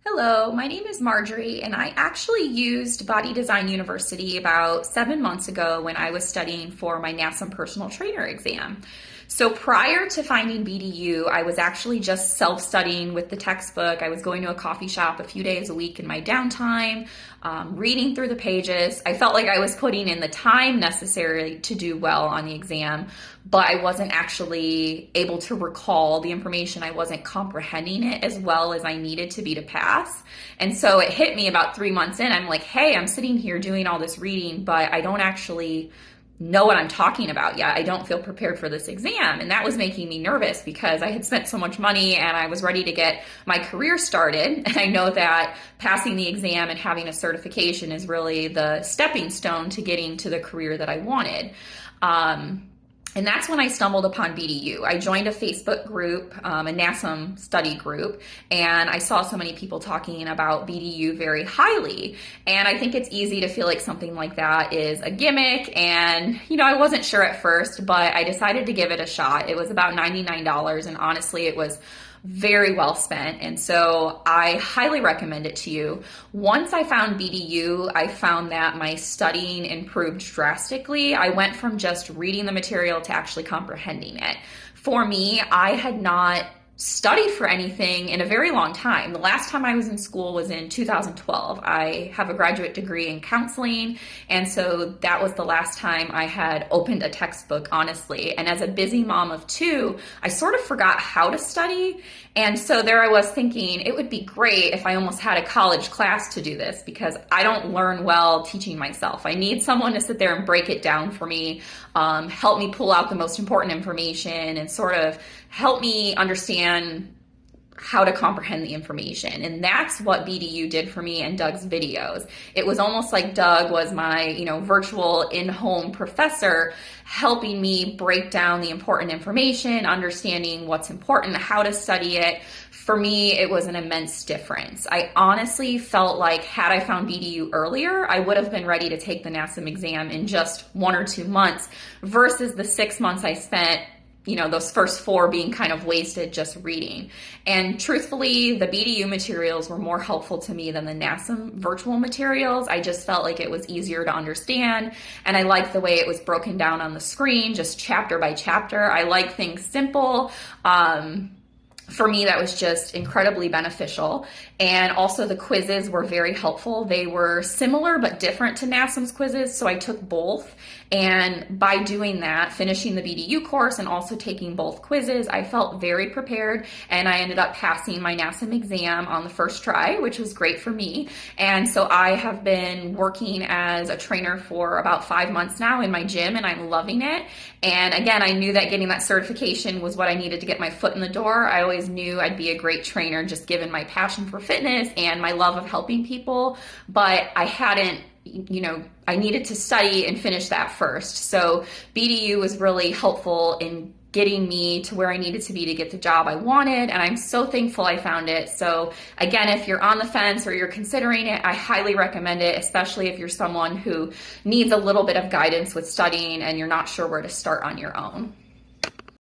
Hello, my name is Marjorie, and I actually used Body Design University about 7 months ago when I was studying for my NASM personal trainer exam. So prior to finding BDU, I was actually just self-studying with the textbook. I was going to a coffee shop a few days a week in my downtime, reading through the pages. I felt like I was putting in the time necessary to do well on the exam, but I wasn't actually able to recall the information. I wasn't comprehending it as well as I needed to be to pass. And so it hit me about 3 months in. I'm like, hey, I'm sitting here doing all this reading, but I don't actually know what I'm talking about yet. I don't feel prepared for this exam. And that was making me nervous because I had spent so much money and I was ready to get my career started. And I know that passing the exam and having a certification is really the stepping stone to getting to the career that I wanted. And that's when I stumbled upon BDU. I joined a Facebook group, a NASM study group, and I saw so many people talking about BDU very highly. And I think it's easy to feel like something like that is a gimmick. And, I wasn't sure at first, but I decided to give it a shot. It was about $99, and honestly, it was very well spent. And so I highly recommend it to you. Once I found BDU, I found that my studying improved drastically. I went from just reading the material to actually comprehending it. For me, I had not studied for anything in a very long time. The last time I was in school was in 2012. I have a graduate degree in counseling, and so that was the last time I had opened a textbook, honestly. And as a busy mom of two, I sort of forgot how to study. And so there I was thinking it would be great if I almost had a college class to do this, because I don't learn well teaching myself. I need someone to sit there and break it down for me, help me pull out the most important information, and sort of help me understand how to comprehend the information. And that's what BDU did for me and Doug's videos. It was almost like Doug was my, virtual in-home professor, helping me break down the important information, understanding what's important, how to study it. For me, it was an immense difference. I honestly felt like had I found BDU earlier, I would have been ready to take the NASM exam in just 1 or 2 months versus the 6 months I spent those first 4 being kind of wasted just reading. And truthfully, the BDU materials were more helpful to me than the NASM virtual materials. I just felt like it was easier to understand, and I liked the way it was broken down on the screen, just chapter by chapter. I like things simple. For me, that was just incredibly beneficial. And also the quizzes were very helpful. They were similar but different to NASM's quizzes, so I took both. And by doing that, finishing the BDU course and also taking both quizzes, I felt very prepared, and I ended up passing my NASM exam on the first try, which was great for me. And so I have been working as a trainer for about 5 months now in my gym, and I'm loving it. And again, I knew that getting that certification was what I needed to get my foot in the door. I always knew I'd be a great trainer just given my passion for fitness and my love of helping people, but I hadn't, I needed to study and finish that first. So BDU was really helpful in getting me to where I needed to be to get the job I wanted, and I'm so thankful I found it. So again, if you're on the fence or you're considering it, I highly recommend it, especially if you're someone who needs a little bit of guidance with studying and you're not sure where to start on your own.